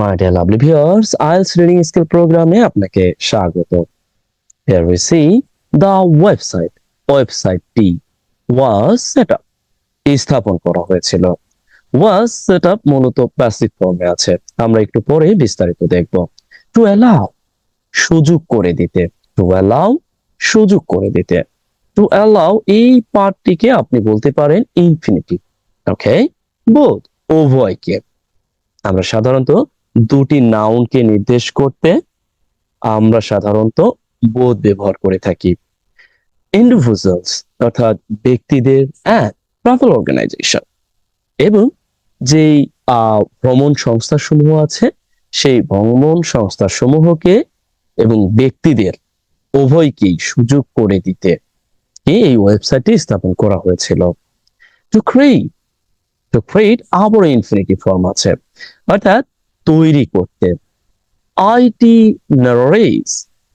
My dear lovely viewers, IELTS reading skill প্রোগ্রামে আপনাকে স্বাগত। Here we see the website. ওয়েবসাইটটি was set up. স্থাপন করা হয়েছিল। Was set up মূলত প্যাসিভ ফর্মে আছে। আমরা একটু পরে বিস্তারিত দেখব। To allow সুযোগ করে দিতে। To allow সুযোগ করে দিতে। To allow এই পার্টটিকে আপনি বলতে পারেন ইনফিনিটিভ। ওকে? বোথ উভয়কে। আমরা সাধারণত দুটি নাউনকে নির্দেশ করতে আমরা সাধারণত বোথ ব্যবহার করে থাকি। ইন্ডিভিজুয়ালস অর্থাৎ ব্যক্তিদের অ্যান্ড ট্রাভেল অর্গানাইজেশন এবং যেই ভ্রমণ সংস্থা সমূহ আছে সেই ভ্রমণ সংস্থা সমূহকে এবং ব্যক্তিদের উভয়কেই সুযোগ করে দিতে এই ওয়েবসাইটটি স্থাপন করা হয়েছিল। টু ক্রিয়েট আবার ইনফিনিটিভ ফর্ম আছে অর্থাৎ তৈরি করতে। আইটি নারেজ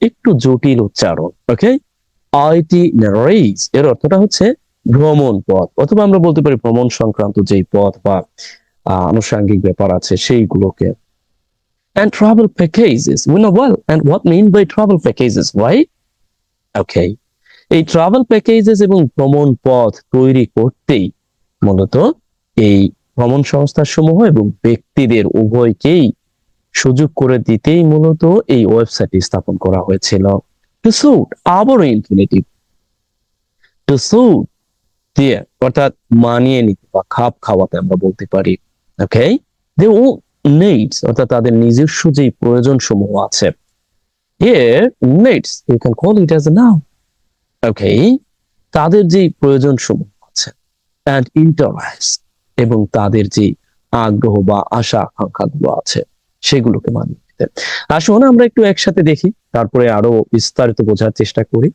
একটু জটিল উচ্চারণ। ওকে, আইটি নারেজ এর অর্থটা হচ্ছে ভ্রমণ পথ, অথবা আমরা বলতে পারি ভ্রমণ সংক্রান্ত যেই পথ বা আনুষঙ্গিক ব্যাপার আছে সেইগুলোকে। And travel packages, we know well and what mean by travel packages, right? Okay, এই ট্রাভেল প্যাকেজেস এবং ভ্রমণ পথ তৈরি করতেই মূলত এই ভ্রমণ সংস্থা সমূহ এবং ব্যক্তিদের উভয়কেই সুযোগ করে দিতেই মূলত এই ওয়েবসাইটটি স্থাপন করা হয়েছিল। টু স্যুট আবারও ইনফিনিটিভ। টু স্যুট দিয়ে অর্থাৎ মানিয়ে নিতে বা খাপ খাওয়াতে আমরা বলতে পারি। ওকে, দে ও নিডস অর্থাৎ তাদের নিজস্ব যে প্রয়োজন সমূহ আছে। Here needs you can call it as a noun. Okay, তাদের যে প্রয়োজন সমূহ আছে অ্যান্ড ইন্টারেস্ট এবং তাদের যে আগ্রহ বা আশা আকাঙ্ক্ষা গুলো আছে সেগুলোকে মানিয়ে নিতে। আসুন আমরা একটু একসাথে দেখি, তারপরে আরো বিস্তারিত বোঝার চেষ্টা করি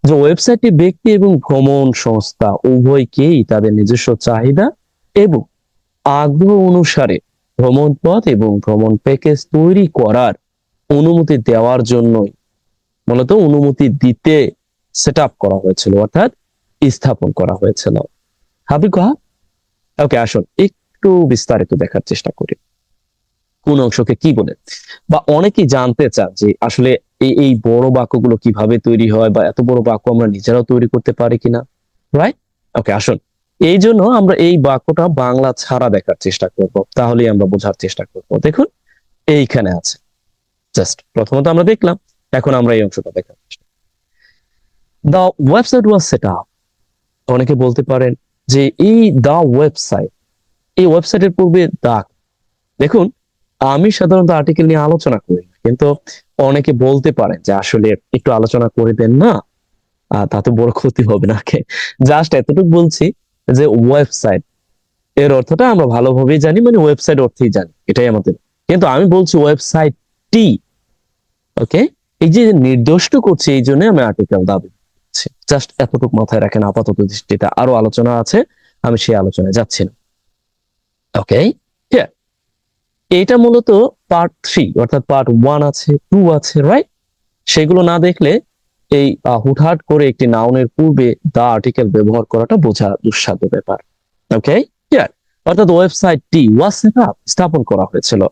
যে ওয়েবসাইটটি ব্যক্তি এবং ভ্রমণ সংস্থা উভয়কেই তাদের নিজস্ব চাহিদা এবং আগ্রহ অনুসারে ভ্রমণ পথ এবং ভ্রমণ প্যাকেজ তৈরি করার অনুমতি দেওয়ার জন্যই মূলত অনুমতি দিতে সেট আপ করা হয়েছিল অর্থাৎ স্থাপন করা হয়েছিল। হাবি গা ওকে, আসুন একটু বিস্তারিত দেখার চেষ্টা করি কোন অংশকে কি বলে, বা অনেকেই জানতে চান যে আসলে এই বড় বাক্যগুলো কিভাবে তৈরি হয় বা এত বড় বাক্য আমরা নিজেরাও তৈরি করতে পারি কিনা, রাইট? ওকে, আসুন এই জন্য আমরা এই বাক্যটা বাংলা ছাড়া দেখার চেষ্টা করব, তাহলেই আমরা বোঝার চেষ্টা করব। দেখুন এইখানে আছে, জাস্ট প্রথমত আমরা দেখলাম, এখন আমরা এই অংশটা দেখার চেষ্টা। The website was set up. অনেকে বলতে পারেন যে এই দ্য ওয়েবসাইট, এই ওয়েবসাইটের পূর্বে দা, দেখুন আমি সাধারণত আর্টিকেল নিয়ে আলোচনা করি না, কিন্তু অনেকে বলতে পারেন যে আসলে একটু আলোচনা করে দেন না, তাতে বড় ক্ষতি হবে না। জাস্ট এতটুকু বলছি যে ওয়েবসাইট এর অর্থটা আমরা ভালোভাবেই জানি, মানে ওয়েবসাইট অর্থেই জানি, এটাই আমাদের। কিন্তু আমি বলছি ওয়েবসাইট টি। ওকে, এই যে নির্দিষ্ট করছি এই জন্য আমি আর্টিকেল দাবি করছি। জাস্ট এতটুকু মাথায় রাখেন, আপাতত দৃষ্টিতে আরো আলোচনা আছে, আমি সেই আলোচনায় যাচ্ছি না। ওকে, এটা মূলত পার্ট 3 অর্থাৎ পার্ট 1 আছে, 2 আছে, রাইট? সেগুলো না দেখলে এই হুটহাট করে একটি নাউনের পূর্বে দা আর্টিকেল ব্যবহার করাটা বোঝা দুঃসাধ্য ব্যাপার। ওকে, অর্থাৎ ওয়েবসাইটটি ওয়াজ সেট আপ স্থাপন করা হয়েছিল।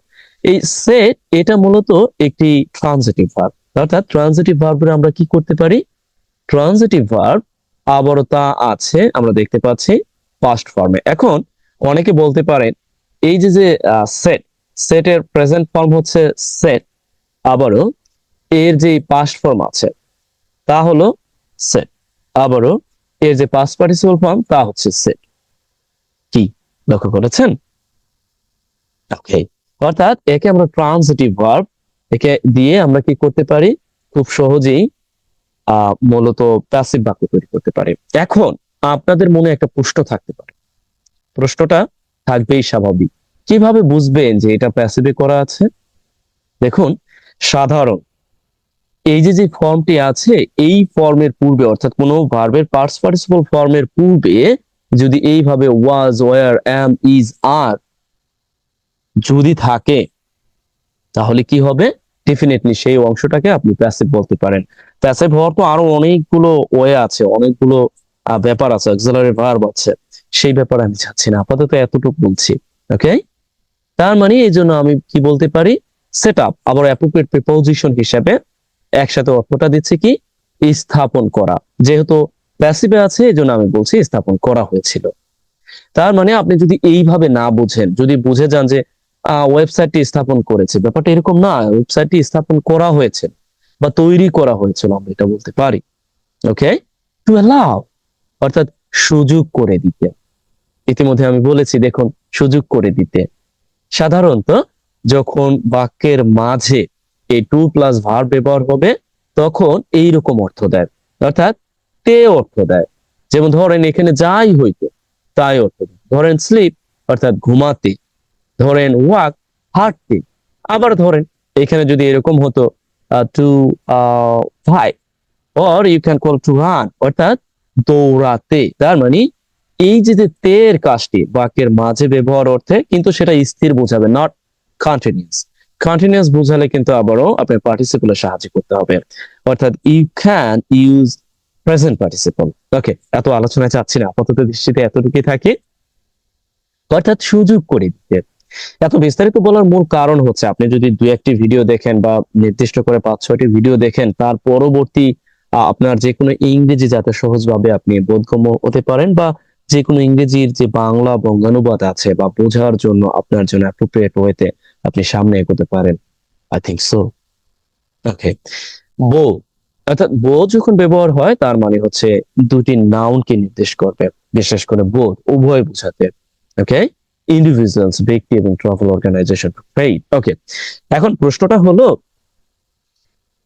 এই সেট এটা মূলত একটি ট্রানজিটিভ ভার্ব, অর্থাৎ ট্রানজিটিভ ভার্বের আমরা কি করতে পারি, ট্রানজিটিভ ভার্ব আবারও তা আছে আমরা দেখতে পাচ্ছি পাস্ট ফর্মে। এখন অনেকে বলতে পারেন এই যে যে সেট, সেটের প্রেজেন্ট ফর্ম হচ্ছে সেট, আবারও এর যে পাস্ট ফর্ম আছে তা হলো সেট, আবারও এর যে পাস্ট পার্টিসিপল ফর্ম তা হচ্ছে সেট। কি লক্ষ্য করেছেন? ওকে, অর্থাৎ একে আমরা ট্রানজিটিভ ভার্ব, একে দিয়ে আমরা কি করতে পারি, খুব সহজেই মূলত প্যাসিভ বাক্য তৈরি করতে পারি। এখন আপনাদের মনে একটা প্রশ্ন থাকতে পারে, প্রশ্নটা থাকবেই স্বাভাবিক, কিভাবে বুঝবেন যে এটা প্যাসিভে করা আছে? দেখুন, সাধারণ এই যে যে ফর্মটি আছে এই ফর্মের পূর্বে অর্থাৎ কোনো ভার্বের পাস্ট পার্টিসিপল ফর্মের পূর্বে যদি এইভাবে ওয়াজ, ওয়্যার, অ্যাম, ইজ, আর যদি থাকে তাহলে কি হবে, ডেফিনেটলি সেই অংশটাকে আপনি প্যাসিভ বলতে পারেন। প্যাসিভ হওয়ার তো আরো অনেকগুলো ওয়ে আছে, অনেকগুলো ব্যাপার আছে, অক্সিলারি ভার্ব আছে, সেই ব্যাপারে আমি যাচ্ছি না, আপাতত এতটুকু বলছি। ওকে, তার মানে এই জন্য আমি কি বলতে পারি, সেট আপ আবার অ্যাপ্রোপ্রিয়েট প্রিপোজিশন হিসেবে একসাথে অর্থটা দিচ্ছে কি, স্থাপন করা। যেহেতু প্যাসিভে আছে এই জন্য আমি বলছি স্থাপন করা হয়েছিল। তার মানে আপনি যদি এইভাবে না বুঝেন, যদি বুঝে যান যে ওয়েবসাইটটি স্থাপন করেছে, ব্যাপারটা এরকম না, ওয়েবসাইটটি স্থাপন করা হয়েছে বা তৈরি করা হয়েছিল, আমরা এটা বলতে পারি। ওকে, টু অ্যালাউ অর্থাৎ সুযোগ করে দিতে। ইতিমধ্যে আমি বলেছি, দেখুন, সুযোগ করে দিতে সাধারণত যখন বাক্যের মাঝে এই টু প্লাস ভার্ব ব্যবহার হবে তখন এইরকম অর্থ দেয়, অর্থাৎ তে অর্থ দেয়। যেমন ধরেন এখানে যাই হইতো তাই অর্থ দেয়। ধরেন স্লিপ অর্থাৎ ঘুমাতে, ধরেন ওয়াক হাঁটতে। আবার ধরেন এখানে যদি এরকম হতো to fight, or you can call to run অর্থাৎ দৌড়াতে। তার মানে এই যে তের কাজটি বাক্যের মাঝে ব্যবহার অর্থে, কিন্তু সেটা স্থির বোঝাবে, নট কন্টিনিউয়াস। কন্টিনিউয়াস বোঝালে কিন্তু আবারও আপনার পার্টিসিপেলের সাহায্য করতে হবে, অর্থাৎ you can use present participle. Okay, এত আলোচনা চাচ্ছি না, আপাতত দৃষ্টিতে এতটুকুই থাকে। অর্থাৎ সুযোগ করে দিতে। এত বিস্তারিত বলার মূল কারণ হচ্ছে আপনি যদি দুই একটি ভিডিও দেখেন বা নির্দিষ্ট করে 5-6টি ভিডিও দেখেন, তার পরবর্তী আপনার যে কোনো ইংরেজি যাতে সহজভাবে আপনি বোধগম্য হতে পারেন, বা যে কোনো ইংরেজির যে বাংলা বঙ্গানুবাদ আছে বা বোঝার জন্য আপনার জন্য অ্যাপ্রোপ্রিয়েট ওয়েতে আপনি সামনে এগোতে পারেন। I think so. ওকে, বো অর্থাৎ বো যখন ব্যবহার হয় তার মানে হচ্ছে দুটি নাউনকে নির্দেশ করবে, বিশেষ করে বোথ উভয় বোঝাতে। ওকে, ইন্ডিভিজুয়ালস ব্যক্তি এবং ট্রাভেল অর্গানাইজেশন। ওকে, এখন প্রশ্নটা হলো,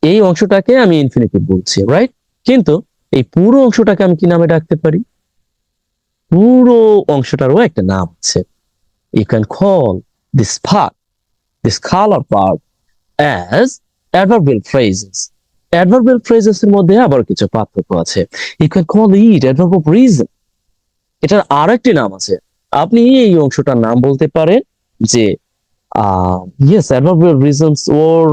এই অংশটাকে আমি ইনফিনিটিভ বলছি, রাইট? কিন্তু এই পুরো অংশটাকে আমি কি নামে ডাকতে পারি? পুরো অংশটারও একটা নাম আছে। You can call this part, this colour part as adverbial phrases. Adverbial phrases এর মধ্যে আবার কিছু পার্থক্য আছে। You can call it adverb of reason. এটার আরেকটি নাম আছে। আপনি এই অংশটার নাম বলতে পারেন যে yes adverbial reasons or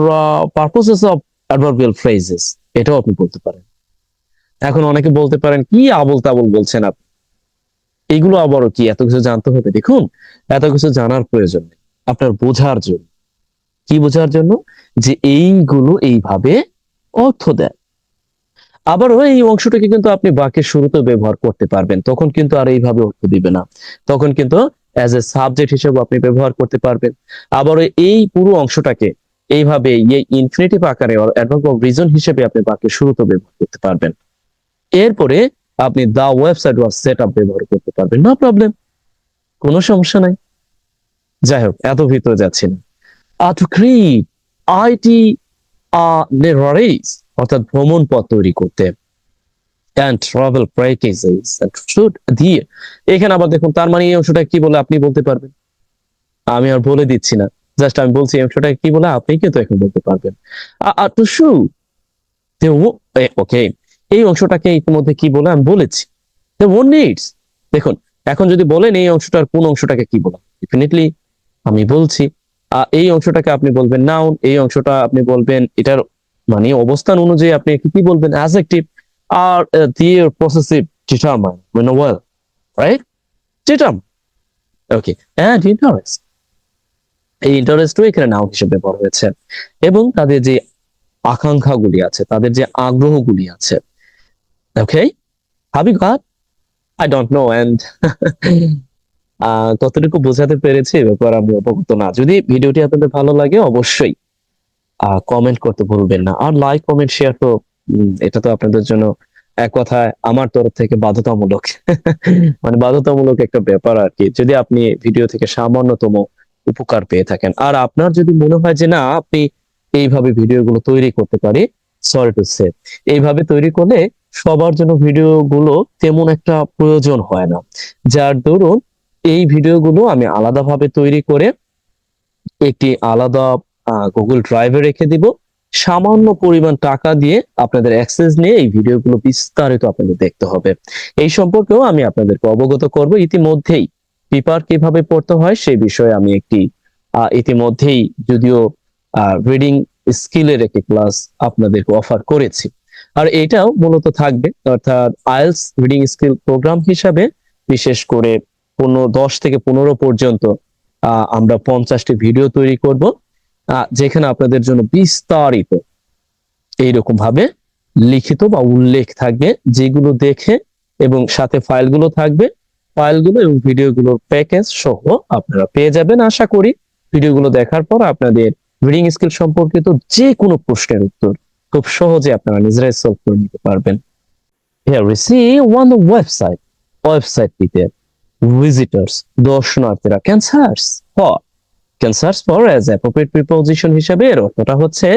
পারপোসেস of adverbial phrases, এটাও আপনি বলতে পারেন। এখন অনেকে বলতে পারেন কি আবল তাবল বলছেন আপনি, এগুলো আবারও কি এত কিছু জানতে হবে? দেখুন, এত কিছু জানার প্রয়োজন নেই, আপনার বোঝার জন্য। কি বোঝার জন্য? যে এইগুলো এইভাবে অর্থ দেয়। আবারও এই অংশটাকে কিন্তু আপনি বাক্যের শুরুতে ব্যবহার করতে পারবেন, তখন কিন্তু আর এইভাবে অর্থ দিবে না, তখন কিন্তু অ্যাজ এ সাবজেক্ট হিসেবে আপনি ব্যবহার করতে পারবেন। আবারও এই পুরো অংশটাকে এইভাবে এই ইনফিনিটিভ আকারে অ্যাডভার্ব অফ রিজন হিসেবে আপনি বাক্যের শুরুতে ব্যবহার করতে পারবেন। এরপরে আপনি দা ওয়েবসাইট ওয়াজ সেট আপ ব্যবহার করতে পারবেন, নো প্রবলেম, কোনো সমস্যা নাই। যাই হোক, এত ভিতরে যাচ্ছি না। টু ক্রিয়েট আইটি নেভারেজ অর্থাৎ ভ্রমণ পথ তৈরি করতে, and travel practices and should দিয়ে। এখানে আবার দেখুন, তার মানে এই অংশটা কি বলে আপনি বলতে পারবেন, আমি আর বলে দিচ্ছি না, জাস্ট আমি বলছি এই অংশটা কি বলে আপনি কিন্তু এখন বলতে পারবেন। টু শু, ওকে, এই অংশটাকে ইতিমধ্যে কি বলে আমি বলেছি, the one needs। দেখুন, এখন যদি বলেন এই অংশটার কোন অংশটাকে কি বলা, ডেফিনেটলি আমি বলছি এই অংশটাকে আপনি বলবেন নাউন, এই অংশটা আপনি বলবেন এটার মানে অবস্থান অনুযায়ী আপনি কি বলবেন অ্যাডজেক্টিভ, আর দিয়ে পসেসিভ ডিটারমাইন মানে well, right? Determine. Okay, and interest, এই ইন্টারেস্টও এখানে নাউন হিসেবে ব্যবহার হয়েছে। এবং তাদের যে আকাঙ্ক্ষাগুলি আছে, তাদের যে আগ্রহগুলি আছে। Okay, have you got, I don't know, and কতটুকু বোঝাতে পেরেছি এ ব্যাপারে আমি অবগত না। যদি ভিডিওটি আপনাদের ভালো লাগে অবশ্যই কমেন্ট করতে ভুলবেন না, আর লাইক কমেন্ট শেয়ার তো এটা তো আপনাদের জন্য এক কথায় আমার তরফ থেকে বাধ্যতামূলক। মানে বাধ্যতামূলক একটা ব্যাপার আর কি, যদি আপনি ভিডিও থেকে সামান্যতম উপকার পেয়ে থাকেন। আর আপনার যদি মনে হয় যে না আপনি এইভাবে ভিডিওগুলো তৈরি করতে পারি, সরি টু সে, এইভাবে তৈরি করলে সবার জন্য ভিডিওগুলো তেমন একটা প্রয়োজন হয় না, যার দরুন এই ভিডিওগুলো আমি আলাদাভাবে তৈরি করে একটি আলাদা গুগল ড্রাইভে রেখে দিব। সামান্য পরিমাণ টাকা দিয়ে আপনাদের অ্যাক্সেস নিয়ে এই ভিডিওগুলো বিস্তারিত আপনাদের দেখতে হবে। এই সম্পর্কেও আমি আপনাদেরকে অবগত করব। ইতিমধ্যেই পেপার কিভাবে পড়তে হয় সেই বিষয়ে আমি একটি ইতিমধ্যেই যদিও রিডিং স্কিলের একটি ক্লাস আপনাদেরকে অফার করেছি, আর এটাও মূলত থাকবে অর্থাৎ আইএলটিএস রিডিং স্কিল প্রোগ্রাম হিসাবে, বিশেষ করে 10 থেকে 15 পর্যন্ত আমরা 50টি ভিডিও তৈরি করব, যেখানে আপনাদের জন্য বিস্তারিত এইরকম ভাবে লিখিত বা উল্লেখ থাকবে, যেগুলো দেখে এবং সাথে ফাইলগুলো থাকবে, ফাইলগুলো এবং ভিডিওগুলোর প্যাকেজ সহ আপনারা পেয়ে যাবেন। আশা করি ভিডিওগুলো দেখার পর আপনাদের রিডিং স্কিল সম্পর্কিত যে কোনো প্রশ্নের উত্তর খুব সহজে আপনারা নিজেরাই সলভ করে নিতে পারবেন। Here we see on the website, ওয়েবসাইটটিতে visitors দর্শনার্থীরা can search for as appropriate preposition হিসেবে এর অর্থটা হচ্ছে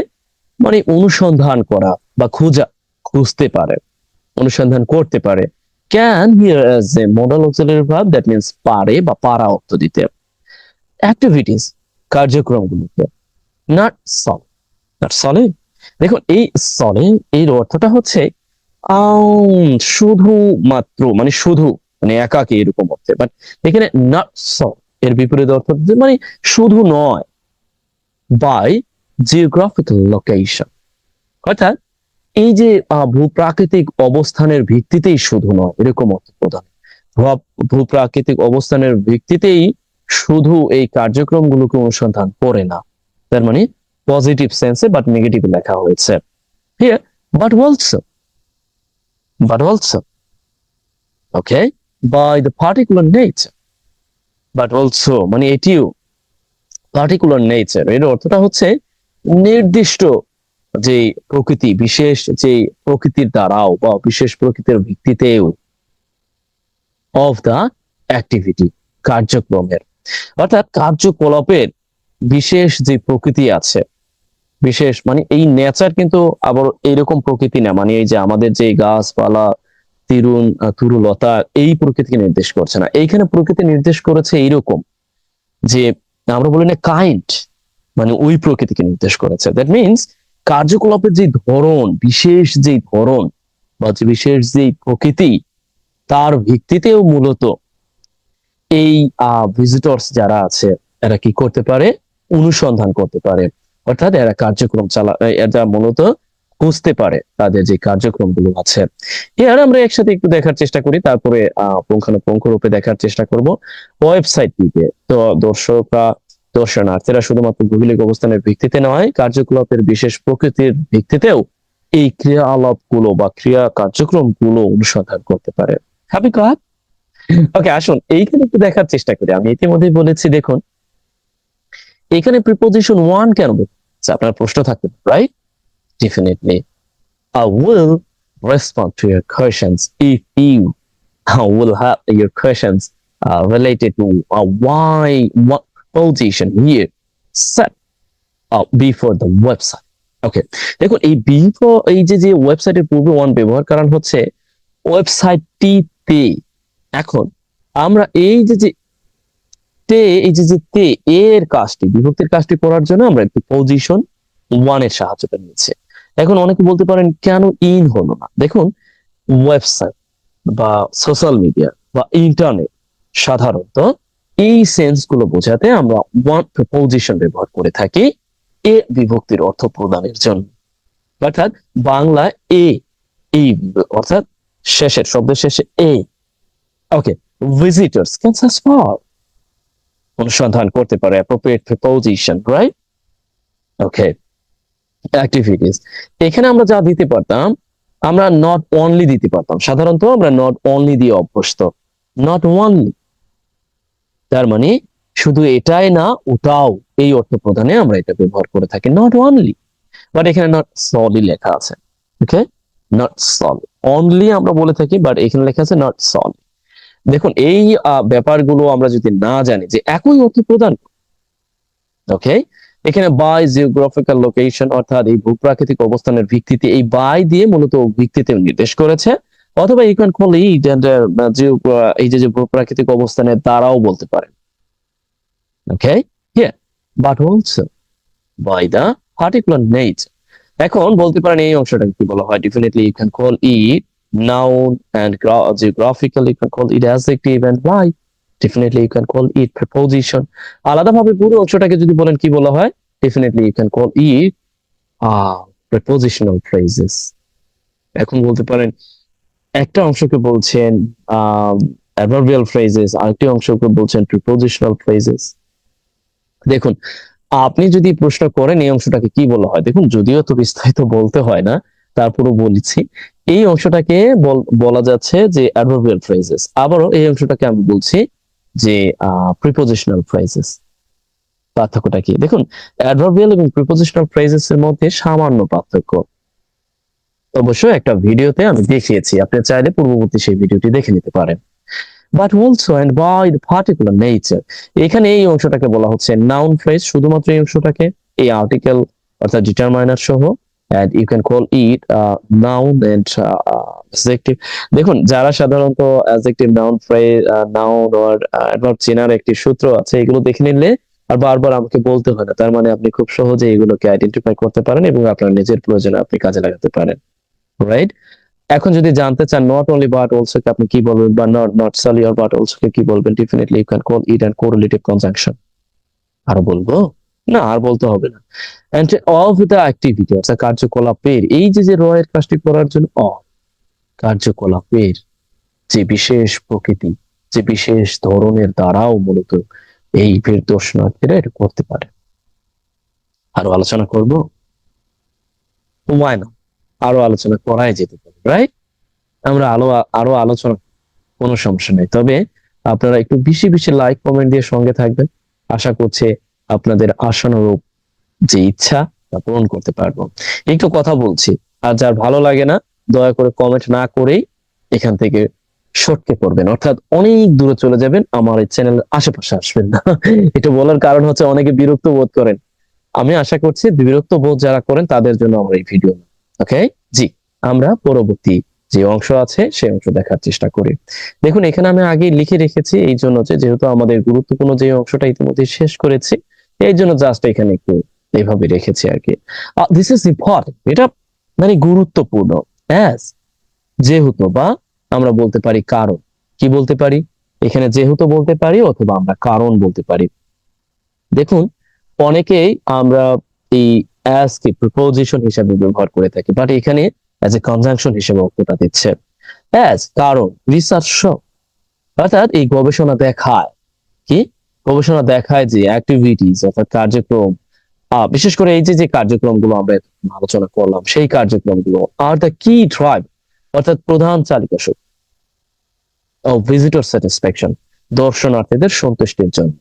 মানে অনুসন্ধান করা বা খুঁজতে পারে, অনুসন্ধান করতে পারে। Can here as a modal auxiliary verb, that means পারে বা পারা অর্থ দিতে। Activities কার্যক্রমগুলোতে not solid, দেখুন এই solid এর অর্থটা হচ্ছে শুধু মাত্র মানে শুধু মানে একাকে এরকম অর্থে, বাট এখানে not so এর বিপরীত অর্থ মানে শুধু নয়, বাই জিওগ্রাফিক্যাল লোকেশন, অর্থাৎ এই যে ভূপ্রাকৃতিক অবস্থানের ভিত্তিতেই শুধু নয় এরকম অর্থ প্রদান। ভূপ্রাকৃতিক অবস্থানের ভিত্তিতেই শুধু এই কার্যক্রমগুলোকে অনুসন্ধান করে না, তার মানে পজিটিভ সেন্সে বাট নেগেটিভ লেখা হয়েছে। Here but also okay by the particular nature, but also মানে এটিও পার্টিকুলার নেচার এর অর্থটা হচ্ছে নির্দিষ্ট যে প্রকৃতি, বিশেষ যে প্রকৃতির দ্বারাও বা বিশেষ প্রকৃতির ভিত্তিতেও অফ দা অ্যাক্টিভিটি কার্যক্রমের, অর্থাৎ কার্যকলাপের বিশেষ যে প্রকৃতি আছে, বিশেষ মানে এই নেচার কিন্তু আবার এইরকম প্রকৃতি না, মানে এই যে আমাদের যে গাছপালা তরুলতা এই প্রকৃতিকে নির্দেশ করছে না, এইখানে প্রকৃতি নির্দেশ করেছে এইরকম যে আমরা বলি না কাইন্ড, মানে ওই প্রকৃতিকে নির্দেশ করেছে। দ্যাট মিনস কার্যকলাপের যে ধরন, বিশেষ যে ধরন বা যে বিশেষ যে প্রকৃতি, তার ভিত্তিতেও মূলত এই ভিজিটর্স যারা আছে এরা কি করতে পারে, অনুসন্ধান করতে পারে, অর্থাৎ এরা কার্যক্রম এরা মূলত খুঁজতে পারে তাদের যে কার্যক্রমগুলো আছে। এর আমরা একসাথে একটু দেখার চেষ্টা করি, তারপরে পুঙ্খানুপুঙ্খ রূপে দেখার চেষ্টা করব ওয়েবসাইটটিতে। তো দর্শনার্থীরা শুধুমাত্র ভৌগোলিক অবস্থানের ভিত্তিতে নয়, কার্যকলাপের বিশেষ প্রকৃতির ভিত্তিতেও এই ক্রিয়ালাপগুলো বা ক্রিয়া কার্যক্রমগুলো অনুসন্ধান করতে পারে। হ্যাপি কাজ। ওকে, আসুন এইখানে একটু দেখার চেষ্টা করি। আমি ইতিমধ্যেই বলেছি, দেখুন এখানে প্রিপোজিশন ওয়ান কেন বলছে, আপনার প্রশ্ন থাকতে পারে, right? Definitely I will respond to your questions if you will have your questions related to what position here set before the website. Okay, দেখুন এই বিফোর এই যে ওয়েবসাইটের পূর্বে ওয়ান ব্যবহার কারণ হচ্ছে ওয়েবসাইটটিতে। এখন আমরা এই যে তে এর কাজটি, বিভক্তির কাজটি করার জন্য আমরা একটু পজিশন ওয়ান এর সাহায্যটা নিয়েছি। এখন অনেকে বলতে পারেন কেন ইন হলো না? দেখুন ওয়েবসাইট বা সোশ্যাল মিডিয়া বা ইন্টারনেট সাধারণত এই সেন্স গুলো বোঝাতে আমরা ওয়ান প্রিপোজিশন ব্যবহার করে থাকি এ বিভক্তির অর্থ প্রদানের জন্য, অর্থাৎ বাংলা এই অর্থাৎ শেষের শব্দের শেষে এ। ওকে, ভিজিটর্স ক্যান সার্চ ফর অনুসন্ধান করতে পারে অ্যাপ্রোপ্রিয়েট প্রিপোজিশন, রাইট? ওকে, অ্যাক্টিভিটিস এখানে আমরা যা দিতে পারতাম, আমরা নট অনলি দিতে পারতাম। সাধারণত আমরা নট অনলি দিয়ে অভ্যস্ত, নট অনলি তার মানে শুধু এটাই না ওটাও, এই অর্থ প্রদানে আমরা এটা ব্যবহার করে থাকি, নট অনলি। বাট এখানে নট সলি লেখা আছে। ওকে, নট সলি, অনলি আমরা বলে থাকি, বাট এখানে লেখা আছে নট সলি। দেখুন এই ব্যাপারগুলো আমরা যদি না জানি যে একই অর্থ প্রদান, ওকে, এখানে বাই জিওগ্রাফিক্যাল লোকেশন অর্থাৎ এই ভূপ্রাকৃতিক অবস্থানের ভিত্তিতে, এই বাই দিয়ে মূলত ভিত্তিতে নির্দেশ করেছে, অথবা ইউ ক্যান কল ইট এই যে ভূপ্রাকৃতিক অবস্থানের দ্বারাও বলতে পারেন। Okay, here but also by the particular nature. এখন বলতে পারেন এই অংশটাকে কি বলা হয়? Definitely you can call it noun and geographically you can call it adjective, and why definitely you can call it preposition. আলাদাভাবে পুরো অংশটাকে যদি বলেন কি বলা হয়, definitely you can call it prepositional phrases. এখন বলতে পারেন একটা অংশকে বলছেন adverbial phrases, আরেকটি অংশকে বলছেন prepositional phrases. দেখুন, আপনি যদি প্রশ্ন করেন এই অংশটাকে কি বলা হয়, দেখুন যদিও তো বিস্তারিত বলতে হয় না, তারপরও বলেছি এই অংশটাকে বলা যাচ্ছে যে অ্যাডভার্বিয়াল ফ্রেজেস। আবারও এই অংশটাকে আমি বলছি যে প্রিপোজিশনাল ফ্রেজেস। পার্থক্যটা কি দেখুন, অ্যাডভার্বিয়াল এবং প্রিপোজিশনাল ফ্রেজেস এর মধ্যে সামান্য পার্থক্য অবশ্যই একটা ভিডিওতে আমি দেখিয়েছি, আপনি চাইলে পূর্ববর্তী সেই ভিডিওটি দেখে নিতে পারেন। But also and by the particular nature, এখানে এই অংশটাকে বলা হচ্ছে নাউন ফ্রেজ, শুধুমাত্র এই অংশটাকে, এই আর্টিকেল অর্থাৎ ডিটারমাইনার সহ, and you can call it noun and adjective। দেখুন যারা সাধারণত adjective noun phrase noun or adverb চেনার একটি সূত্র আছে, এগুলো দেখে নিলে আর বারবার আমাকে বলতে হয় না, তার মানে আপনি খুব সহজে এগুলোকে আইডেন্টিফাই করতে পারেন এবং আপনার নিজের প্রয়োজনে আপনি কাজে লাগাতে পারেন, রাইট? এখন যদি জানতে চান নট অনলি বাট অলসো কে আপনি কি বলবেন, বা not not solely or but also কে কি বলবেন, definitely you can call it and correlative conjunction. আরো বলবো? না, আর বলতে হবে না। এন্ড অফ দ্য অ্যাক্টিভিটি অর্থাৎ কার্যকলাপের, এই যে যে র এর কাজটি করার জন্য কার্যকলাপের যে বিশেষ প্রকৃতি, যে বিশেষ ধরনের দ্বারাও মূলত এই ফের দর্শনার্থীরা এটা করতে পারে। আরো আলোচনা করব? না, আরো আলোচনা করাই যেতে পারে, রাইট? আমরা আরো আলোচনা, কোনো সমস্যা নেই, তবে আপনারা একটু বেশি বেশি লাইক কমেন্ট দিয়ে সঙ্গে থাকবেন। আশা করছি আপনাদের আশানুরূপ যে ইচ্ছা তা পূরণ করতে পারবো। একটু কথা বলছি, আর যার ভালো লাগে না দয়া করে কমেন্ট না করেই এখান থেকে সটকে পড়বেন, অর্থাৎ অনেক দূরে চলে যাবেন, আমার এই চ্যানেলের আশেপাশে আসবেন না। এটা বলার কারণ হচ্ছে অনেকে বিরক্ত বোধ করেন, আমি আশা করছি বিরক্ত বোধ যারা করেন তাদের জন্য আমার এই ভিডিও। ওকে, জি, আমরা পরবর্তী যে অংশ আছে সেই অংশ দেখার চেষ্টা করি। দেখুন এখানে আমি আগে লিখে রেখেছি এই জন্য যে যেহেতু আমাদের গুরুত্বপূর্ণ যে অংশটা ইতিমধ্যে শেষ করেছি, এই জন্য জাস্ট এখানে একটু এইভাবে রেখেছি আর কি। দিস ইজ ইম্পর্টেন্ট, এটা মানে গুরুত্বপূর্ণ। অ্যাজ, যেহেতু, বা আমরা বলতে পারি কারণ, কি বলতে পারি এখানে, যেহেতু বলতে পারি অথবা আমরা কারণ বলতে পারি। দেখুন অনেকেই আমরা এই অ্যাজ কে প্রিপোজিশন হিসেবে ব্যবহার করে থাকি, বাট এখানে অ্যাজ এ কনজাংশন হিসেবে অর্থটা দিচ্ছে। অ্যাজ কারণ, রিসার্চ শো, অর্থাৎ এই গবেষণা দেখায় কি, গবেষণা দেখায় যে অ্যাক্টিভিটিস অর্থাৎ কার্যক্রম, বিশেষ করে এই যে যে কার্যক্রমগুলো আমরা আলোচনা করলাম সেই কার্যক্রমগুলো আর দ্য কি ড্রাইভ অর্থাৎ প্রধান চালিকা শক্তি ও ভিজিটর স্যাটিসফ্যাকশন, দর্শনার্থীদের সন্তুষ্টির জন্য।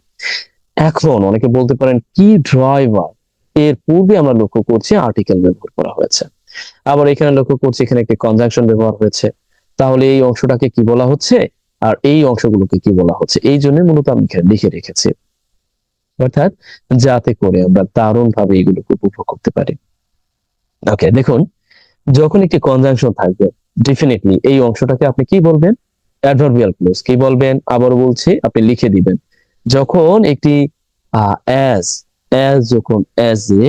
এখন অনেকে বলতে পারেন কি ড্রাইভার, এর পূর্বে আমরা লক্ষ্য করছি আর্টিকেল ব্যবহার করা হয়েছে, আবার এখানে লক্ষ্য করছি এখানে একটি কনজাংশন ব্যবহার হয়েছে, তাহলে এই অংশটাকে কি বলা হচ্ছে আর এই অংশগুলোকে কি বলা হচ্ছে, এই জন্য মূলত আমি এখানে লিখে রেখেছি, অর্থাৎ যাতে করে আমরা দারুণ ভাবে এগুলোকে উপভোগ করতে পারি। ওকে, দেখুন যখন একটি কনজাংশন থাকবে ডেফিনেটলি এই অংশটাকে আপনি কি বলবেন, অ্যাডভার্বিয়াল ক্লোজ কি বলবেন, আবার বলছি আপনি লিখে দিবেন। যখন একটি অ্যাজ, যখন অ্যাজ এ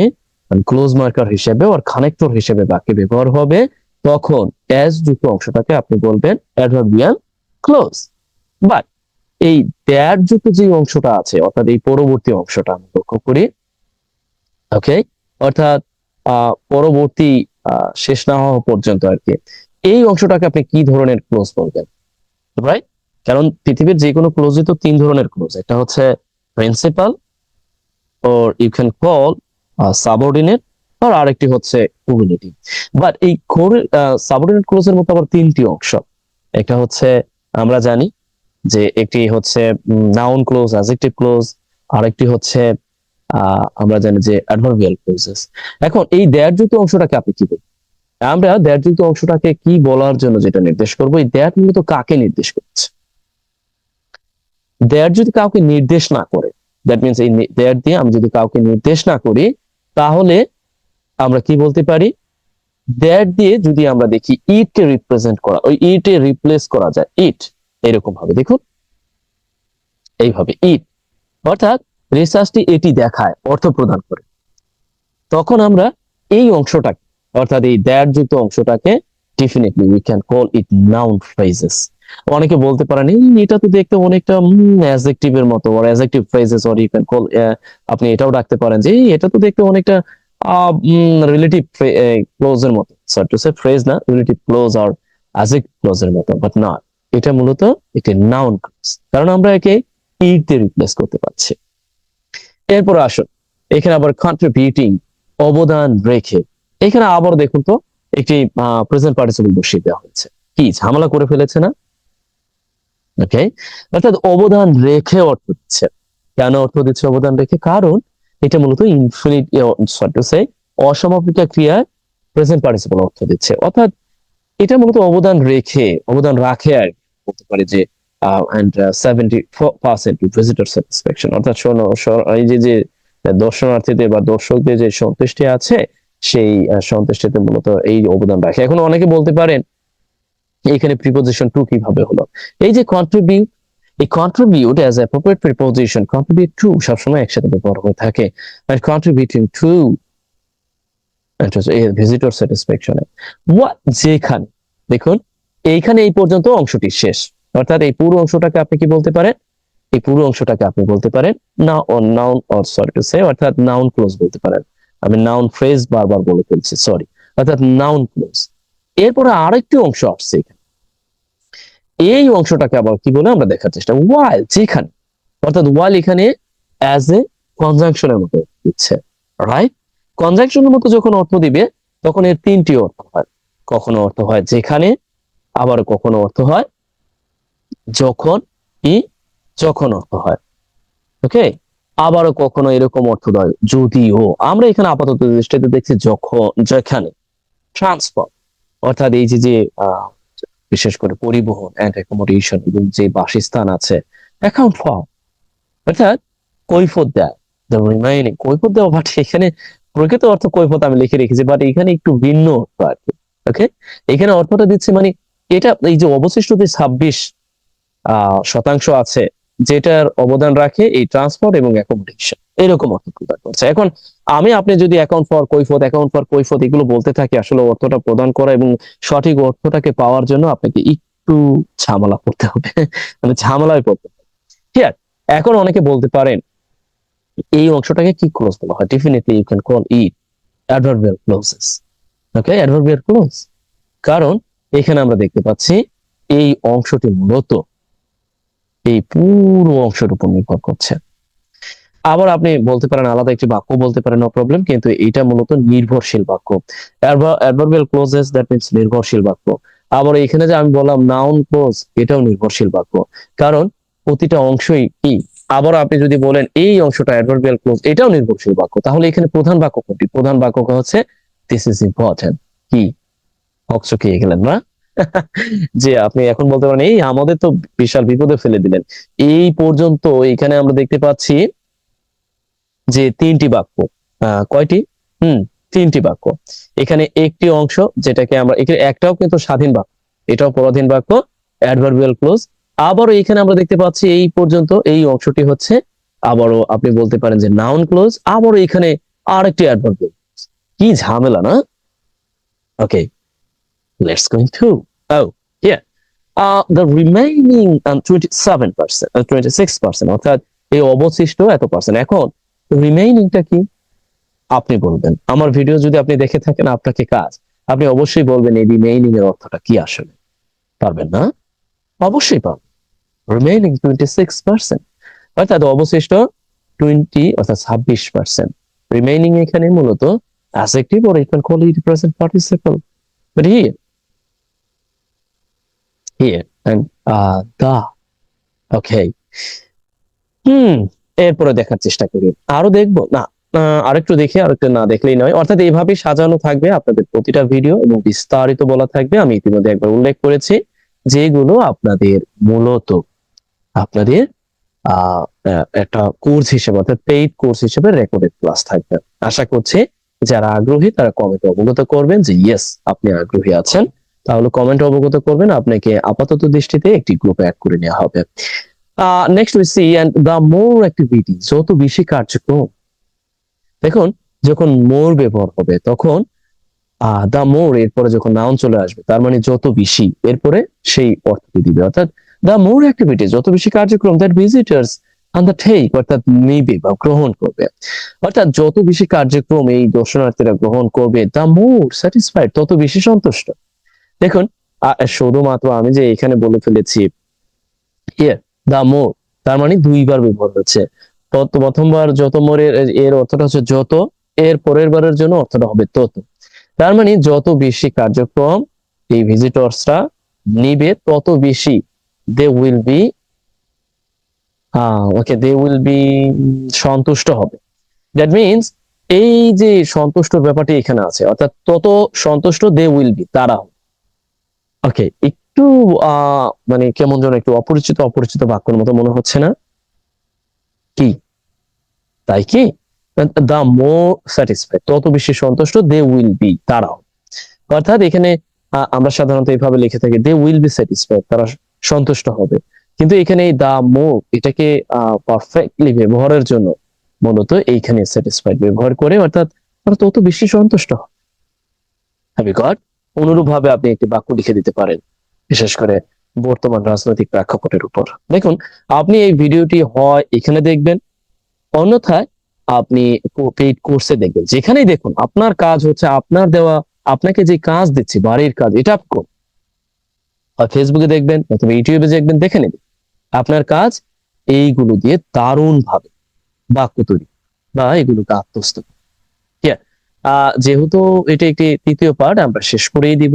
ক্লোজ মার্কার হিসেবে আর কানেক্টর হিসেবে বাক্যে ব্যবহার হবে, তখন অ্যাজ যুক্ত অংশটাকে আপনি বলবেন অ্যাডভার্বিয়াল ক্লোজ। বাট এই দ্যাট যুক্ত যে অংশটা আছে অর্থাৎ এই পরবর্তী অংশটা আমি লক্ষ্য করি, ওকে, অর্থাৎ পরবর্তী শেষ না হওয়া পর্যন্ত আর কি, এই অংশটাকে আপনি কি ধরনের ক্লোজ বলবেন, রাইট? কারণ পৃথিবীর যে কোনো ক্লোজই তো তিন ধরনের ক্লোজ, একটা হচ্ছে principal, or you can call subordinate, আর আরেকটি হচ্ছে কোরিলেটিভ। বাট এই সাবঅর্ডিনেট ক্লোজের মতো আবার তিনটি অংশ, একটা হচ্ছে আমরা জানি যে একটি হচ্ছে নাউন ক্লোজ, অ্যাডজেক্টিভ ক্লোজ, আরেকটি হচ্ছে আমরা জানি যে অ্যাডভার্বিয়াল ক্লোজেস। এখন এই দ্যাট যুক্ত অংশটাকে আপনি কি বলবেন, আমরা দ্যাট যুক্ত অংশটাকে কি বলার জন্য যেটা নির্দেশ করবো, এই দ্যাট মূলত কাকে নির্দেশ করছে, দ্যাট যদি কাউকে নির্দেশ না করে, দ্যাট মিনস এই দ্যাট দিয়ে আমি যদি কাউকে নির্দেশ না করি, তাহলে আমরা কি বলতে পারি, দ্যাট দিয়ে যদি আমরা দেখি ইট কে রিপ্রেজেন্ট করা, ওই ইট এ রিপ্লেস করা যায় ইট, এরকম ভাবে দেখুন এইভাবে ইট, অর্থাৎ রিসার্চটি এটি দেখায় অর্থ প্রদান করে, তখন আমরা এই অংশটাকে অর্থাৎ এই দ্যাট যুক্ত অংশটাকে definitely we can call it noun phrases. অনেকে বলতে পারেন এই এটা তো দেখতে অনেকটা অ্যাডজেক্টিভ এর মতো, আর adjective phrases, or you can call, আপনি এটাও ডাকতে পারেন যে এটা তো দেখতে অনেকটা রিলেটিভ ক্লোজ এর মতো, সরি টু সে ফ্রেজ না, রিলেটিভ ক্লোজ আর অ্যাডজেক্টিভ ক্লোজ এর মতো, বাট না, এটা মূলত একটি নাউন ক্লোজ, কারণ আমরা একে ইট দিয়ে রিপ্লেস করতে পারছি। এরপরে আসুন এখানে আবার কন্ট্রিবিউটিং, অবদান রেখে, এখানে আবার দেখুন তো একটি প্রেজেন্ট পার্টিসিপল বসিয়ে দেওয়া হয়েছে। কি ঝামেলা করে ফেলেছে না? ওকে, অর্থাৎ অবদান রেখে অর্থ দিচ্ছে। কেন অর্থ দিচ্ছে অবদান রেখে? কারণ এটা মূলত ইনফিনিট টু সে অসমাপিকা ক্রিয়ার প্রেজেন্ট পার্টিসিপল অর্থ দিচ্ছে। অর্থাৎ এটা মূলত অবদান রেখে, অবদান রাখে আর কি বলতে পারি যে and 70% ভিজিটর স্যাটিসফ্যাকশন, অর্থাৎ এই যে দর্শনার্থীদের বা দর্শকদের যে সন্তুষ্টি আছে সেই সন্তুষ্টিতে মূলত এই অবদান রাখে। এখন অনেকে বলতে পারেন এখানে প্রিপোজিশন টু কিভাবে হলো? এই যে কন্ট্রিবিউট, এই contribute as appropriate preposition, contribute to সবসময় একসাথে ব্যবহার হয়ে থাকে, and contributing to ভিজিটর স্যাটিসফ্যাকশনে যেখানে, দেখুন এইখানে এই পর্যন্ত অংশটি শেষ, অর্থাৎ এই পুরো অংশটাকে আপনি কি বলতে পারেন? এই পুরো অংশটাকে আপনি বলতে পারেন noun or sorry to say, অর্থাৎ নাউন ক্লোজ বলতে পারেন। আমি নাউন ফ্রেজ বারবার বলে ফেলছি, সরি, অর্থাৎ নাউন ক্লোজ। এরপরে আরেকটি অংশ আসছে এখানে, এই অংশটাকে আবার কি বলে আমরা দেখার চেষ্টা, ওয়াইল, যেখানে, অর্থাৎ ওয়াইল এখানে অ্যাজ এ কনজাংশনের মতো দিচ্ছে, রাইট? কনজাংশনের মতো যখন অর্থ দিবে তখন এর তিনটি অর্থ হয়। কখনো অর্থ হয় যেখানে, আবার কখনো অর্থ হয় যখন, কি যখন অর্থ হয়, ওকে, আবারও কখনো এরকম অর্থ দেয় যদিও। আমরা এখানে আপাতত দৃষ্টিতে দেখছি যখন, যেখানে, ট্রান্সপোর্ট, অর্থাৎ এই যে বিশেষ করে পরিবহন এন্ড অ্যাকোমোডেশন এবং যে বাসস্থান আছে, অ্যাকাউন্ট ফর, অর্থাৎ কৈফত দেয়, দ্য রিমাইনিং, কৈফত দেওয়া, বাট এখানে প্রকৃত অর্থ কৈফত আমি লিখে রেখেছি, বাট এখানে একটু ভিন্ন অর্থ আর কি। ওকে, এখানে অর্থটা দিচ্ছে মানে এটা এই যে অবশিষ্ট যে 26% আছে যেটার অবদান রাখে এই ট্রান্সপোর্ট এবং অ্যাকোমোডেশন, এরকম অর্থ প্রদান করছে। এখন আপনি যদি অ্যাকাউন্ট ফর কৈফত এগুলো বলতে থাকি, আসলে অর্থটা প্রদান করা এবং সঠিক অর্থটাকে পাওয়ার জন্য আপনাকে একটু ঝামেলা করতে হবে, মানে ঝামেলায় পড়তে হবে। ঠিক আছে, এখন অনেকে বলতে পারেন এই অংশটাকে কি ক্লোজ বলা হয়? Definitely you can call it adverbial clauses. Okay, adverbial clause, কারণ এখানে আমরা দেখতে পাচ্ছি এই অংশটি মূলত এই পুরো অংশের উপর নির্ভর করছে। আবার আপনি বলতে পারেন আলাদা একটি বাক্য বলতে পারেন, নো প্রবলেম, কিন্তু এটা মূলত নির্ভরশীল বাক্য। অ্যাডভার্বিয়াল ক্লোজেস দ্যাট মিন্স নির্ভরশীল বাক্য। আবার এখানে যে আমি বললাম নাউন ক্লোজ, এটাও নির্ভরশীল বাক্য, কারণ প্রতিটা অংশই কি। আবার আপনি যদি বলেন এই অংশটা অ্যাডভার্বিয়াল ক্লোজ, এটাও নির্ভরশীল বাক্য, তাহলে এখানে প্রধান বাক্য কোনটি? প্রধান বাক্য হচ্ছে দিস ইজ ইম্পর্টেন্ট। কি হকচকিয়ে গেলেন না? যে আপনি এখন বলতে পারেন এই আমাদের তো বিশাল বিপদে ফেলে দিলেন। এই পর্যন্ত এখানে আমরা দেখতে পাচ্ছি যে তিনটি বাক্য, কয়টি? তিনটি বাক্য। এখানে একটি অংশ যেটাকে আমরা এখানে একটাও কিন্তু স্বাধীন বাক্য, এটাও পরাধীন বাক্য, অ্যাডভার্বিয়াল ক্লোজ। আবারও এখানে আমরা দেখতে পাচ্ছি এই পর্যন্ত এই অংশটি হচ্ছে, আবারও আপনি বলতে পারেন যে নাউন ক্লোজ, আবারও এখানে আরেকটি অ্যাডভার্বিয়াল। কি ঝামেলা না? Okay, let's going to, oh yeah, the remaining 27%, 26%, অর্থাৎ এই অবশিষ্ট এত পার্সেন্ট। এখন রিমেইনিংটা কি আপনি বলবেন। আমার ভিডিও যদি আপনি দেখে থাকেন, আপনাকে কাজ, আপনি অবশ্যই বলবেন এই রিমেইনিং এর অর্থটা কি আসলে। পারবেন না? অবশ্যই পারবেন। রিমেইনিং 26%, অর্থাৎ অবশিষ্ট 20, অর্থাৎ 26%। রিমেইনিং এখানে মূলত adjective or you can call it present participle, but here and the, okay, এরপরে দেখার চেষ্টা করি, আরো দেখবো না, আরেকটু দেখি, আরেকটু না দেখলেই নয়। অর্থাৎ এইভাবে সাজানো থাকবে আপনাদের প্রতিটা ভিডিও এবং বিস্তারিত বলা থাকবে। আমি ইতিমধ্যে একবার উল্লেখ করেছি যেগুলো আপনাদের মূলত আপনাদের একটা কোর্স হিসেবে, অর্থাৎ পেইড কোর্স হিসেবে রেকর্ডেড ক্লাস থাকবে। আশা করছি যারা আগ্রহী তারা কমেন্টে অবগত করবেন যে ইয়েস আপনি আগ্রহী আছেন, তাহলে কমেন্টে অবগত করবেন, আপনাকে আপাতত দৃষ্টিতে একটি গ্রুপে অ্যাড করে নেওয়া হবে। Next we see and the more activity, যত বেশি কার্যক্রম। দেখুন যখন মোর ব্যবহার হবে তখন দ্য মোর এরপরে যখন নাউন চলে আসবে তার মানে যত বেশি, এরপরে সেই অর্থটি দিবে, অর্থাৎ দ্য মোর অ্যাক্টিভিটি, যত বেশি কার্যক্রম দ্যাট ভিজিটার্স আন্ডারটেক, অর্থাৎ নেবে বা গ্রহণ করবে, অর্থাৎ যত বেশি কার্যক্রম এই দর্শনার্থীরা গ্রহণ করবে, দ্য মোর স্যাটিসফাইড, তত বেশি সন্তুষ্ট। দেখুন শুধুমাত্র আমি যে এখানে বলে ফেলেছি দ্য মোর, তার মানে দুইবার ব্যবহার হচ্ছে। প্রথমবার যত মোরের এর অর্থটা হচ্ছে যত, এর পরের বারের জন্য অর্থটা হবে তত। তার মানে যত বেশি কার্যক্রম এই ভিজিটরসরা নিবে তত বেশি they will be okay they will be সন্তুষ্ট হবে। দ্যাট মিনস এই যে সন্তুষ্ট ব্যাপারটি এখানে আছে, অর্থাৎ তত সন্তুষ্ট দে উইল বি, তারা। ওকে, একটু মানে কেমন যেন একটু অপরিচিত অপরিচিত বাক্যের মতো মনে হচ্ছে না কি? তাই কি? দা মোর স্যাটিসফাইড, তত বেশি সন্তুষ্ট দে উইল বি, তারাও। অর্থাৎ এখানে আমরা সাধারণত এইভাবে লিখে থাকি দে উইল বি স্যাটিসফাইড, তারা সন্তুষ্ট হবে। কিন্তু এখানে দা মোর এটাকে পারফেক্টলি ব্যবহারের জন্য মূলত এইখানে স্যাটিসফাইড ব্যবহার করে, অর্থাৎ তারা তত বেশি সন্তুষ্ট হবে। Have you got? অনুরূপ ভাবে আপনি একটি বাক্য লিখে দিতে পারেন, বিশেষ করে বর্তমান রাজনৈতিক প্রেক্ষাপটের উপর। দেখুন, আপনি এই ভিডিওটি হয় এখানে দেখবেন, অন্যথায় আপনি পেইড কোর্সে দেখবেন। যেখানেই দেখুন, আপনার কাজ হচ্ছে আপনার দেওয়া, আপনাকে যে কাজ দিচ্ছি বাড়ির কাজ, এটা আপনি করুন। হয় ফেসবুকে দেখবেন অথবা ইউটিউবে দেখবেন, দেখে নেবেন। আপনার কাজ এইগুলো দিয়ে দারুণ ভাবে বাক্য তৈরি বা এগুলোকে আত্মস্থ। যেহেতু এটা একটি তৃতীয় পার্ট, আমরা শেষ করেই দিব।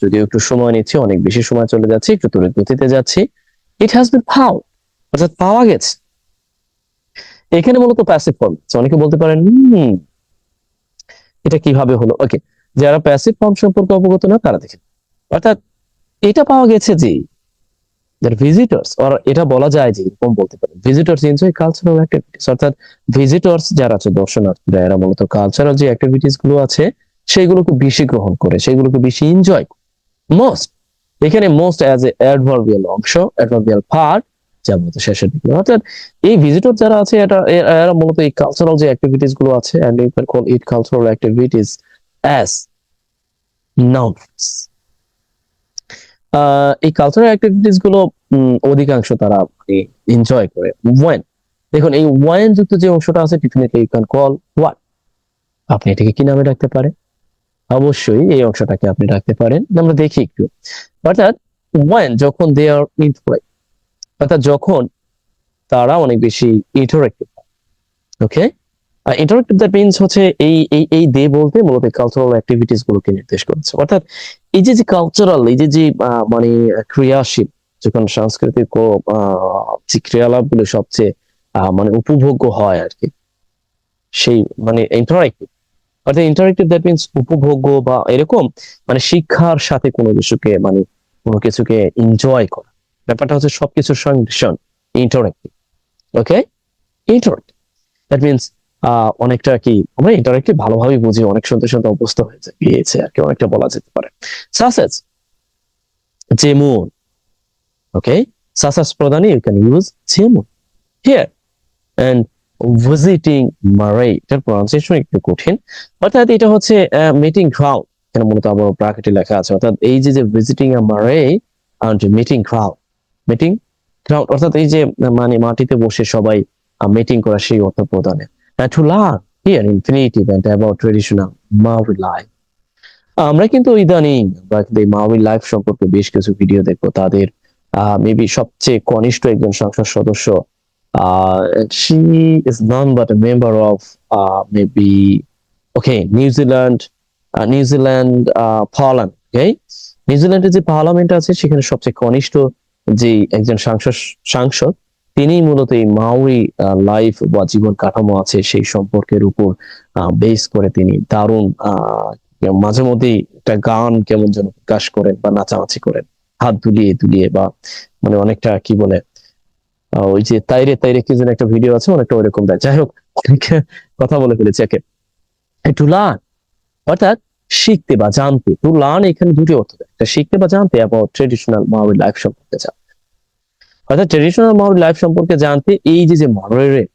যদিও একটু সময় নিচ্ছে, অনেক বেশি সময় চলে যাচ্ছে, একটু তড়িৎ গতিতে যাচ্ছি। ইট হ্যাজ বিন ফাউন্ড, অর্থাৎ পাওয়া গেছে। এখানে মূলত প্যাসিভ ফর্ম। অনেকে বলতে পারেন এটা কিভাবে হলো? ওকে, যারা প্যাসিভ ফর্ম সম্পর্কে অবগত না তারা দেখেন। অর্থাৎ এটা পাওয়া গেছে যে ভিজিটর্স, আর এটা বলা যায় যে এরকম বলতে পারেন, ভিজিটর্স এনজয় কালচারাল অ্যাক্টিভিটিস, অর্থাৎ ভিজিটর্স যারা আছে, দর্শনার্থীরা, এরা মূলত কালচারাল যে অ্যাক্টিভিটিস গুলো আছে সেগুলোকে বেশি গ্রহণ করে, সেগুলোকে বেশি এনজয় করে। মোস্ট, এখানে মোস্ট অ্যাজ এ অ্যাডভার্বিয়াল অংশ, অ্যাডভার্বিয়াল পার্ট, যার মধ্যে শেষের দিকে, অর্থাৎ এই ভিজিটর যারা আছে এরা মূলত এই কালচারাল যে অ্যাক্টিভিটিস গুলো আছে, and you can call it cultural activities as nouns. এই কালচারাল অ্যাক্টিভিটিস গুলো অধিকাংশ তারা এনজয় করে। ওয়েন, দেখুন এই ওয়েন যুক্ত যে অংশটা আছে, definitely you can call what. আপনি এটাকে কি নামে রাখতে পারেন? অবশ্যই এই অংশটাকে আপনি রাখতে পারেন। আমরা দেখি একটু। অর্থাৎ ওয়েন, যখন দে আর ইন্টারেক্ট, অর্থাৎ যখন তারা অনেক বেশি interactive. Okay, interactive that means হচ্ছে এই দে বলতে মূলত কালচারাল অ্যাক্টিভিটিস গুলোকে নির্দেশ করছে। অর্থাৎ এই যে কালচারাল, এই যে মানে ক্রিয়াশীল, যখন সাংস্কৃতিক যে ক্রিয়ালাপ গুলো সবচেয়ে মানে উপভোগ্য হয় আর কি, সেই মানে ইন্টারেক্টিভ। অর্থাৎ ইন্টারেক্টিভ দ্যাট মিনস উপভোগ্য বা এরকম, মানে শিক্ষার সাথে কোনো কিছুকে মানে কোনো কিছুকে এনজয় করা, ব্যাপারটা হচ্ছে সবকিছুর সংমিশ্রণ, interactive. Okay, interactive that means অনেকটা কি, আমরা ইন্টারেক্টিভ ভালোভাবে বুঝি, অনেক শুনতে শুনতে অভ্যস্ত হয়ে গিয়েছে আর কি, অনেকটা বলা যেতে পারে। সাসেস, যেমন। ওকে, সাসেস প্রদানে ইউ ক্যান ইউজ যেমন হিয়ার। এন্ড ভিজিটিং মারে, এটার প্রনাউন্সিয়েশন একটু কঠিন। অর্থাৎ এটা হচ্ছে মিটিং গ্রাউন্ড, এখানে মূলত আবার ব্র্যাকেটে লেখা আছে। অর্থাৎ এই যে visiting marae and meeting ground, meeting ground অর্থাৎ এই যে মানে মাটিতে বসে সবাই মিটিং করা, সেই অর্থ প্রদানে। To learn here infinitive and about traditional Maori life. আমরা কিন্তু ইদানিং মাওরি লাইফ সম্পর্কে বেশ কিছু ভিডিও দেখবো। তাদের মেবি সবচেয়ে কনিষ্ঠ একজন সংসদ সদস্য, she is none but a member of maybe okay New Zealand parliament. Okay, নিউজিল্যান্ডের যে পার্লামেন্ট আছে সেখানে সবচেয়ে কনিষ্ঠ যে একজন সাংসদ, তিনি মূলত এই মাওরি লাইফ বা জীবন কাঠামো আছে সেই সম্পর্কের উপর বেস করে তিনি দারুণ মাঝে মধ্যেই একটা গান কেমন যেন প্রকাশ করেন বা নাচানাচি করেন, হাত দুলিয়ে দুলিয়ে, বা মানে অনেকটা কি বলে, ওই যে তাইরে তাইরে কি যেন একটা ভিডিও আছে, অনেকটা ওইরকম দেয়। যাই হোক, কথা বলে ফেলেছি। একে টু লার্ন, অর্থাৎ শিখতে বা জানতে। টু লার্ন এখানে দুটি অর্থ দেয়, একটা শিখতে বা জানতে, এবং ট্রেডিশনাল মাওরি লাইফ সম্পর্কে জানতে। অর্থাৎ ট্রেডিশনাল মাওরি লাইফ সম্পর্কে জানতে এই যে মাওরি,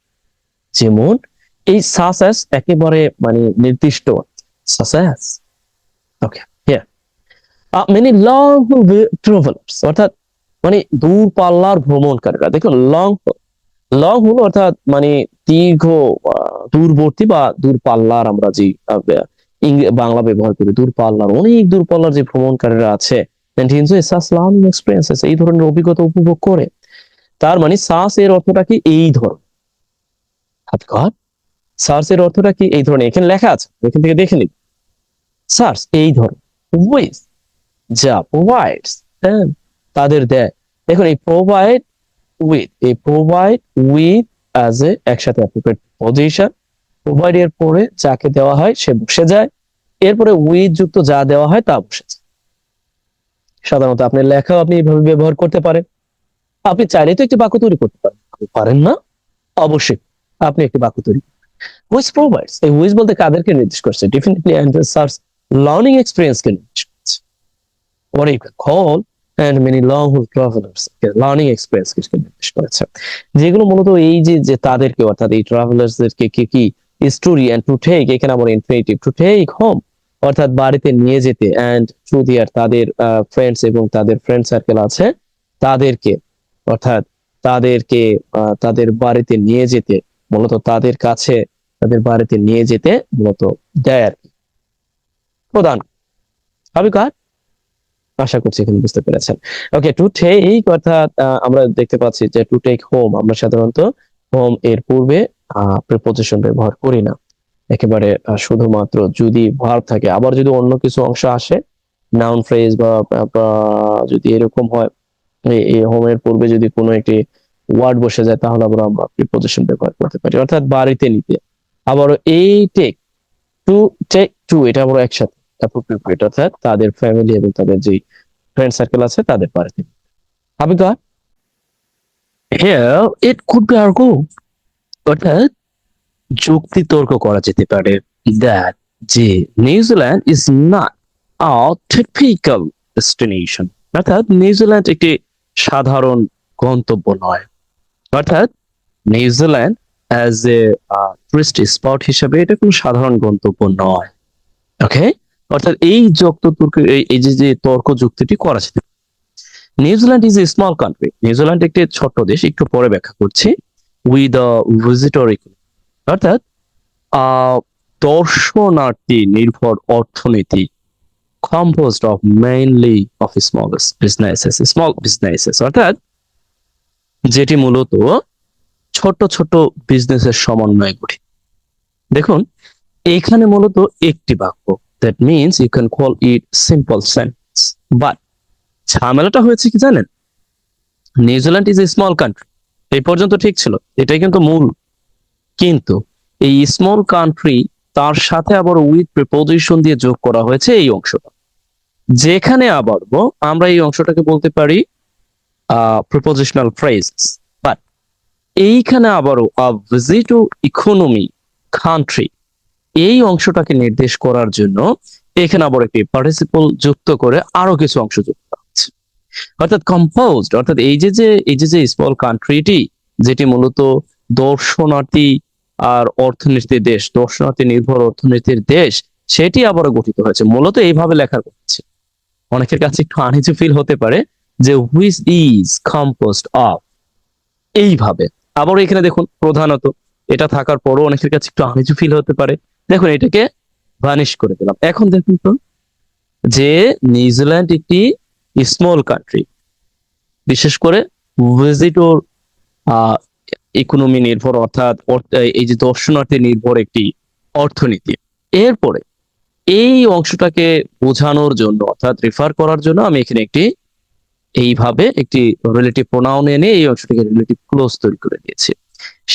যেমন এই সাসাস একেবারে মানে নির্দিষ্ট সাসাস। ওকে, হিয়ার মেনি লং ট্রাভেলার্স, অর্থাৎ মানে দূর পাল্লার ভ্রমণকারীরা। দেখুন, লং, লং হলো অর্থাৎ মানে দীর্ঘ, দূরবর্তী বা দূর পাল্লার, আমরা যে বাংলা ব্যবহার করি, দূর পাল্লার, অনেক দূর পাল্লার যে ভ্রমণকারীরা আছে, এই ধরনের অভিজ্ঞতা উপভোগ করে। তার মানে সাস এর অর্থটা কি, এই ধরনের। গড, সার্চ এর অর্থটা কি? এই ধরনের এখানে লেখা আছে, এখান থেকে দেখে নিন। সার্চ এই ধরনের, উইথ যা, প্রোভাইডস তাদের দেয়। দেখুন এই প্রোভাইড উইথ, এই প্রোভাইড উইথ অ্যাজ এ একসাথে অ্যাপ্রোপ্রিয়েট পজিশন। প্রোভাইড এর পরে যাকে দেওয়া হয় সে বসে যায়, এরপরে উইথ যুক্ত যা দেওয়া হয় তা বসে যায়। সাধারণত আপনার লেখাও আপনি এইভাবে ব্যবহার করতে পারেন। আপনি চাইলে তো একটি বাক্য তৈরি করতে পারেন, আপনি পারেন না? অবশ্যই আপনি একটি বাক্য তৈরি, হুইচ প্রোভাইডস, এই হুইচ বলতে কাদেরকে নির্দেশ করছে? Definitely and search learning experience কে নির্দেশ করছে। What you can call and many long haul travelers learning experience কে নির্দেশ করেছে, যেগুলো মূলত এই যে যে তাদেরকে, অর্থাৎ এই ট্রাভেলার্স দেরকে কি স্টোরি এন্ড টু টেক, এখানে আবার ইনফিনিটিভ টু টেক হোম, অর্থাৎ বাড়িতে নিয়ে যেতে, এন্ড টু দিয়ার তাদের ফ্রেন্ডস এবং তাদের ফ্রেন্ড সার্কেল আছে তাদেরকে, অর্থাৎ তাদেরকে তাদের বাড়িতে নিয়ে যেতে, মূলত তাদের কাছে তাদের বাড়িতে নিয়ে যেতে মূলত দেয় আর কি, প্রদান। হবে কার? আশা করছি এখানে বুঝতে পেরেছেন। ওকে, টু টেক অর্থাৎ আমরা দেখতে পাচ্ছি যে টু টেক হোম, আমরা সাধারণত হোম এর পূর্বে প্রিপোজিশন ব্যবহার করি না, একেবারে শুধুমাত্র যদি ভার্ব থাকে। আবার যদি অন্য কিছু অংশ আসে, নাউন ফ্রেজ বা যদি এরকম হয়, এই হোমের পূর্বে যদি কোনো একটি ওয়ার্ড বসে যায়, তাহলে আবার আমরা প্রিপোজিশন ব্যবহার করতে পারি, অর্থাৎ বাড়িতে নিতে। আবার এই টেক, টু টেক টু, এটা আবার একসাথে অ্যাপ্রোপ্রিয়েট, অর্থাৎ তাদের ফ্যামিলি এবং তাদের যে ফ্রেন্ড সার্কেল আছে তাদের বাড়িতে। হবে god, here it could be argue, অর্থাৎ যুক্তি তর্ক করা যেতে পারে দ্যাট, যে New Zealand is not a typical destination, অর্থাৎ নিউজিল্যান্ড একটি সাধারণ গন্তব্য নয়, অর্থাৎ New Zealand as a tourist spot হিসেবে এটা কোনো সাধারণ গন্তব্য নয়। ওকে, অর্থাৎ এই যুক্ত তর্ক, এই যে তর্ক যুক্তিটি করা যেতে পারে। New Zealand is a small country, New Zealand একটি ছোট্ট দেশ, একটু পরে ব্যাখ্যা করছি। উইথ আ ভিজিটর ইকোনমি, অর্থাৎ দর্শনার্থী নির্ভর অর্থনীতি, composed of mainly of small businesses, অর্থাৎ যেটি মূলত ছোট ছোট বিজনেসের সমন্বয়ে গঠিত। দেখুন এখানে মূলত একটি বাক্য, that means you can call it simple sentence, but ঝামেলাটা হয়েছে কি জানেন? New Zealand is a small country, এই পর্যন্ত ঠিক ছিল, এটাই কিন্তু মূল। কিন্তু এই স্মল কান্ট্রি, তার সাথে আবার উইথ প্রিপোজিশন দিয়ে যোগ করা হয়েছে এই অংশটা, যেখানে আবার আমরা এই অংশটাকে বলতে পারি প্রিপোজিশনাল ফ্রেজ। বাট এইখানে আবারও ভিজিট টু ইকোনমি কান্ট্রি, এই অংশটাকে নির্দেশ করার জন্য এখানে আবার একটি পার্টিসিপল যুক্ত করে আরো কিছু অংশ যুক্ত করা হচ্ছে, অর্থাৎ কম্পোজড, অর্থাৎ এই যে স্মল কান্ট্রিটি, যেটি মূলত দর্শনার্থী আর অর্থনীতির দেশ, দর্শনার্থী নির্ভর অর্থনীতির দেশ, সেটি আবারও গঠিত হয়েছে। মূলত এইভাবে লেখার হচ্ছে, অনেকের কাছে একটু আনইজি ফিল হতে পারে যে হুইচ ইজ কম্পোজড অফ, এইভাবে। আবার এখানে দেখুন প্রধানত, এটা থাকার পরও অনেকের কাছে একটু আনইজি ফিল হতে পারে। দেখুন এটাকে ভানিশ করে দিলাম। এখন দেখুন তো যে নিউজিল্যান্ড একটি স্মল কান্ট্রি, বিশেষ করে ভিজিটর ইকোনমি নির্ভর, অর্থাৎ এই যে দর্শনার্থী নির্ভর একটি অর্থনীতি। এরপরে এই অংশটাকে বোঝানোর জন্য, অর্থাৎ রেফার করার জন্য আমি এখানে এইভাবে একটি রিলেটিভ প্রোনাউন এনে এই অংশটাকে রিলেটিভ ক্লোজ তৈরি করে দিয়েছি।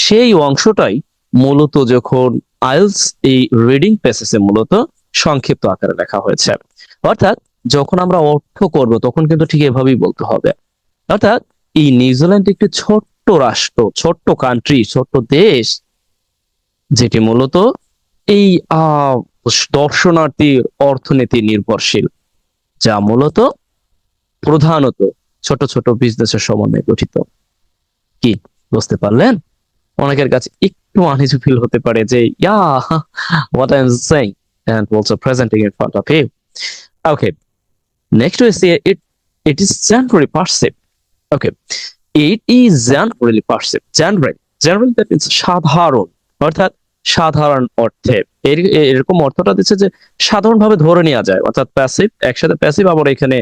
সেই অংশটাই মূলত যখন আইলস এই রিডিং প্যাসেজে মূলত সংক্ষিপ্ত আকারে লেখা হয়েছে, অর্থাৎ যখন আমরা অর্থ করব তখন কিন্তু ঠিক এভাবেই বলতে হবে। অর্থাৎ এই নিউজিল্যান্ড একটি ছোট্ট রাষ্ট্র, ছোট্ট কান্ট্রি, ছোট্ট দেশ, যেটি মূলত এই দর্শনার্থীর অর্থনীতি নির্ভরশীল, যা মূলত প্রধানত ছোট ছোট বিজনেসের সমন্বয়ে গঠিত। কি বুঝতে পারলেন? অনেকের কাছে একটু আনইজি ফিল হতে পারে যে what I'm saying and also presenting in front of you. Okay, next we say it is generally perceived. Okay, it is generally perceived. Generally that means সাধারণ, অর্থাৎ সাধারণ অর্থে, এরকম অর্থটা দিচ্ছে যে সাধারণভাবে ধরে নেওয়া যায়, অর্থাৎ প্যাসিভ, একসাথে প্যাসিভ, আবার এখানে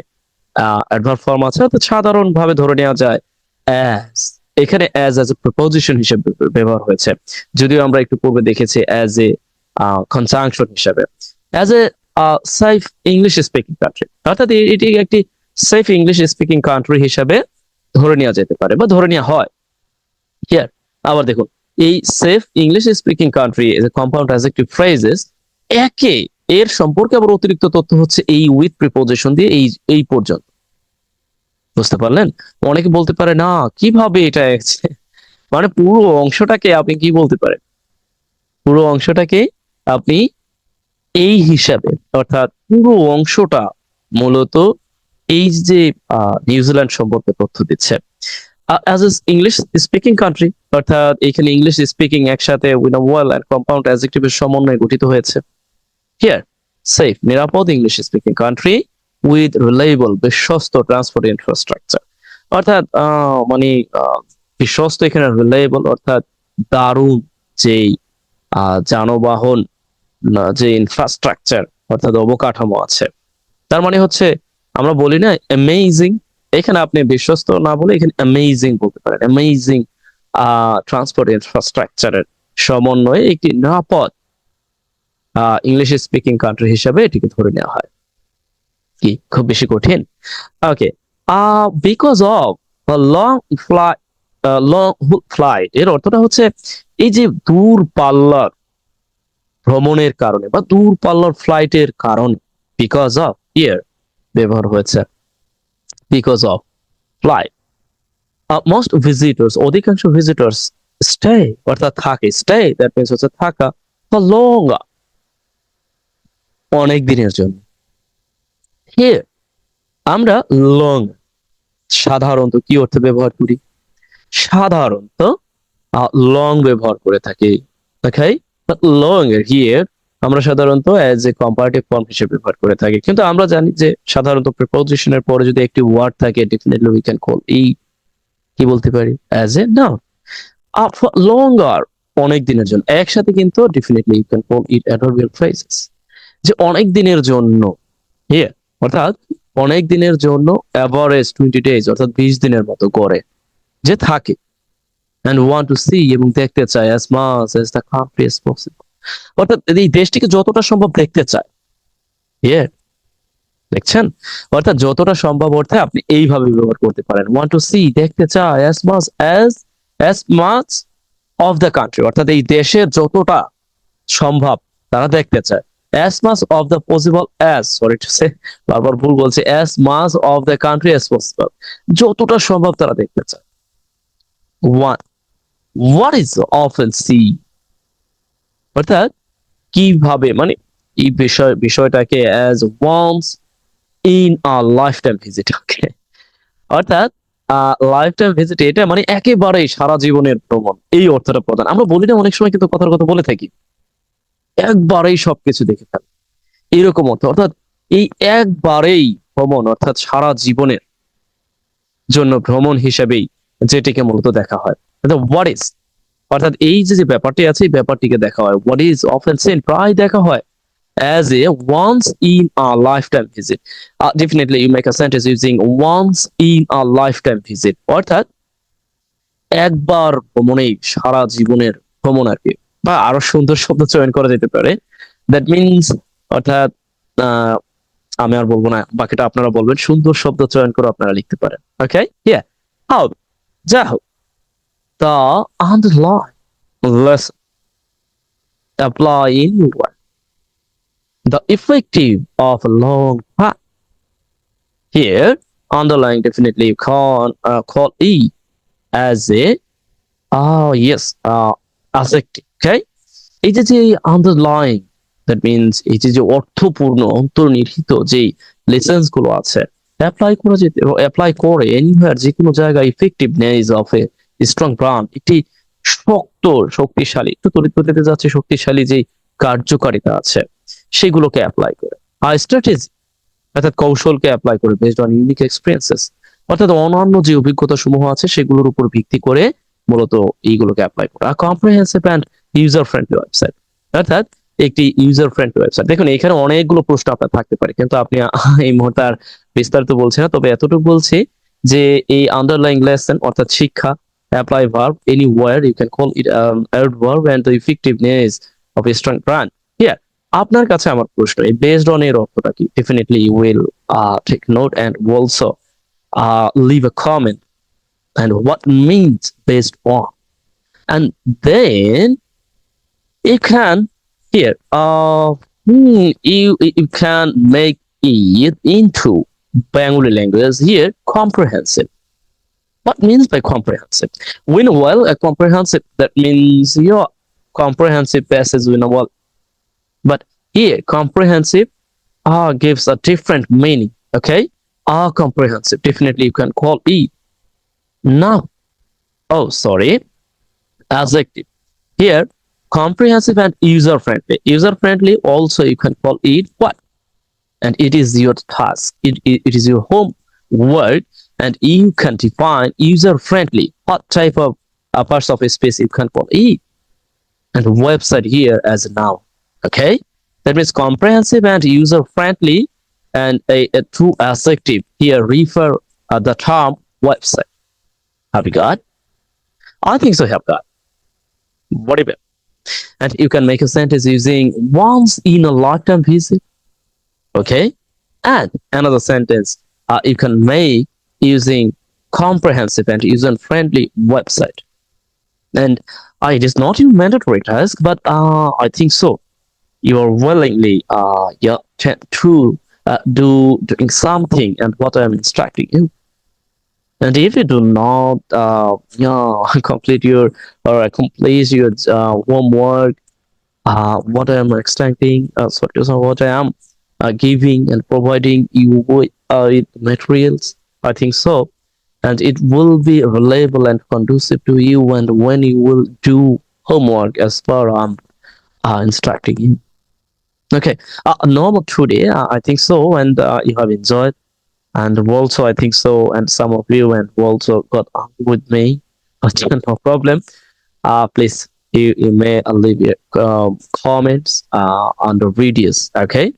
অ্যাডভার্ব ফর্ম আছে, অর্থাৎ সাধারণভাবে ধরে নেওয়া যায় অ্যাজ, এখানে অ্যাজ এ প্রিপোজিশন হিসেবে ব্যবহার হয়েছে, যদিও আমরা একটু পূর্বে দেখেছি অ্যাজ এ কনজাংশন হিসেবে। As a safe English speaking country, অর্থাৎ এটি একটি সেফ ইংলিশ স্পিকিং কান্ট্রি হিসেবে ধরে নেওয়া যেতে পারে বা ধরে নেওয়া হয়। হিয়ার আবার দেখুন, এই safe English speaking country as a compound adjective phrases, একে এর সম্পর্কে আবার অতিরিক্ত তথ্য হচ্ছে এই উইথ প্রিপোজিশন দিয়ে এই পর্যন্ত। বুঝতে পারলেন? অনেকে বলতে পারে না কিভাবে এটা এসেছে, মানে পুরো অংশটাকে আপনি কি বলতে পারেন, পুরো অংশটাকে আপনি এই হিসাবে, অর্থাৎ পুরো অংশটা মূলত এই যে নিউজিল্যান্ড সম্পর্কে তথ্য দিচ্ছে। As a English speaking country, অর্থাৎ এখানে ইংলিশ স্পিকিং একসাথে with a well and compound অ্যাডজেক্টিভের সমন্বয়ে গঠিত হয়েছে। হিয়ার সেফ নিরাপদ English speaking country with reliable বিশ্বস্ত ট্রান্সপোর্ট ইনফ্রাস্ট্রাকচার, অর্থাৎ মানে বিশ্বস্ত এখানে রিলায়েবল অর্থাৎ দারুণ যেই যানবাহন যে ইনফ্রাস্ট্রাকচার অর্থাৎ অবকাঠামো আছে। তার মানে হচ্ছে আমরা বলি না অ্যামেজিং, এখানে আপনি বিশ্বস্ত না বলে এখানে অ্যামেজিং বলতে পারেন। অ্যামেজিং ট্রান্সপোর্ট ইনফ্রাস্ট্রাকচারের সমন্বয়ে একটি নিরাপদ ইংলিশ স্পিকিং কান্ট্রি হিসেবে এটিকে ধরে নেওয়া হয়। কি খুব বেশি কঠিন? Okay, because of long flight, long flight এর অর্থটা হচ্ছে এই যে দূর পাল্লার ভ্রমণের কারণে বা দূর পাল্লার ফ্লাইটের কারণে, বিকজ অফ ইয়ার ব্যবহার হয়েছে, because of flight. Most visitors, অধিকাংশ ভিজিটর্স স্টে অর্থাৎ থাকে, স্টে দ্যাট মিন্স হচ্ছে থাকা, ফর লং অনেক দিনের জন্য। হিয়ার আমরা লং সাধারণত কি অর্থে ব্যবহার করি? সাধারণত লং ব্যবহার করে থাকি। ওকে, লং এর হিয়ার আমরা সাধারণত অ্যাজ এ কম্পারেটিভ ফর্ম হিসেবে ব্যবহার করে থাকি, কিন্তু আমরা জানি যে সাধারণত প্রিপোজিশনের পরে যদি একটি ওয়ার্ড থাকে ডেফিনেটলি উই ক্যান কল এই কি বলতে পারি অ্যাজ এ নাউন। লঙ্গার অনেক দিনের জন্য একসাথে কিন্তু definitely you can call it adverbial phrases, যে অনেক দিনের জন্য। হিয়ার অর্থাৎ অনেক দিনের জন্য, এভারেজ 20 ডেজ অর্থাৎ 20 দিনের মতো করে যে থাকে, and want to see এবং দেখতে চায় as much as the country as possible, অর্থাৎ এই দেশটিকে যতটা সম্ভব দেখতে চায়। হিয়ার দেখছেন, অর্থাৎ যতটা সম্ভব অর্থে আপনি এইভাবে ব্যবহার করতে পারেন, want to see দেখতে চায় as much of the country অর্থাৎ এই দেশের যতটা সম্ভব তারা দেখতে চায়, as much of the possible as, sorry to say বারবার ভুল বলছে, as much of the country as possible যতটা সম্ভব তারা দেখতে চায়। what is often see অর্থাৎ কিভাবে, মানে এই বিষয়টাকে as once in a lifetime visit, ওকে, অর্থাৎ লাইফ টাইম ভিজিট এটা মানে একেবারেই সারা জীবনের ভ্রমণ, এই অর্থটা প্রদান। আমরা বলি না অনেক সময় কিন্তু কথার কথা বলে থাকি একবারেই সবকিছু দেখে ফেলে, এরকম অর্থ, অর্থাৎ এই একবারেই ভ্রমণ অর্থাৎ সারা জীবনের জন্য ভ্রমণ হিসেবেই যেটিকে মূলত দেখা হয়। হোয়াট ইজ অর্থাৎ এই যে ব্যাপারটি আছে এই ব্যাপারটিকে দেখা হয়, হোয়াট ইজ অফেন সিন প্রায় দেখা হয় as a once in a lifetime visit. Definitely you make a sentence using once in a lifetime visit, অর্থাৎ একবার ভ্রমণেই সারা জীবনের ভ্রমণ আর কি, বা আরো সুন্দর শব্দ চয়ন করা যেতে পারে, দ্যাট মিনস অর্থাৎ আমি আর বলবো না, বাকিটা আপনারা বলবেন, সুন্দর শব্দ চয়ন করে আপনারা লিখতে পারেন। ওকে, হিয়ার হাউ, যা হোক, the underline lesson apply in your life, the effective of a long path. Here, underlying definitely you can call E as a yes adjective. Okay, এই যে underlying, that means এই যে অর্থপূর্ণ অন্তর্নিহিত যে lessons গুলো আছে অ্যাপ্লাই করা যেতে, অ্যাপ্লাই করে এনিওয়্যার যে কোনো জায়গায় effectiveness of a strong brand, একটি শক্ত শক্তিশালী, একটু তড়িৎ গতিতে যাচ্ছে, শক্তিশালী যে কার্যকারিতা আছে সেগুলোকে অ্যাপ্লাই করে। আর স্ট্র্যাটেজি অর্থাৎ কৌশলকে অ্যাপ্লাই করে বেসড অন ইউনিক এক্সপেরিয়েন্সেস, অর্থাৎ অন্যান্য যে অভিজ্ঞতা সমূহ আছে সেগুলোর উপর ভিত্তি করে মূলত এইগুলোকে অ্যাপ্লাই করে। আর comprehensive and user friendly website, অর্থাৎ একটি ইউজার ফ্রেন্ডলি ওয়েবসাইট। দেখুন এখানে অনেকগুলো প্রশ্ন আপনার থাকতে পারে, কিন্তু আপনি এই মুহূর্তে আর বিস্তারিত বলছি না, তবে এতটুকু বলছি যে এই আন্ডারলাইং লেসন অর্থাৎ শিক্ষা apply verb anywhere. You can call it adverb and the effectiveness of a strong brand. Here, আপনার কাছে আমার প্রশ্ন based on এর অর্থটা কি? Definitely you will take note and also leave a comment and what means based on. And then you can here you can make it into Bengali language here comprehensive. What means by comprehensive? We know well a comprehensive that means your comprehensive passage we know well. But here comprehensive gives a different meaning. Okay, comprehensive definitely you can call it now. Oh, sorry, adjective. Here, comprehensive and user friendly. User friendly also you can call it what? And it is your task. It is your homework, and you can define user friendly. What type of parts of a space you can call it? And website here as a noun. Okay, that means comprehensive and user friendly, and a true adjective here refer the term website. Have you got? I think so. Have got. Whatever. And you can make a sentence using once in a lifetime visit. Okay, and another sentence you can make using comprehensive and user-friendly website. And it is not a mandatory task, but I think so. You are willingly yeah, to doing something and what I'm instructing you. And if you do not yeah, complete your or accomplish your homework, what I am extracting, what I am giving and providing you with materials, I think so. And it will be reliable and conducive to you. And when you will do homework as per instructing you. Okay, normal today, I think so. And you have enjoyed. And also, I think so. And some of you and also got on with me. But no problem. Please you may leave your comments on the videos, okay,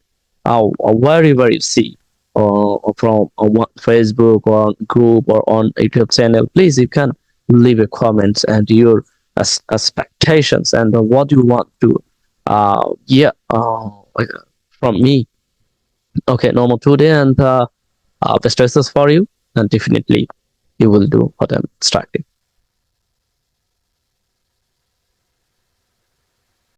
wherever you see from Facebook or group or on YouTube channel, please you can leave a comments and your expectations and what you want to yeah from me. Okay, normal today and best wishes for you, and definitely you will do what I'm instructing.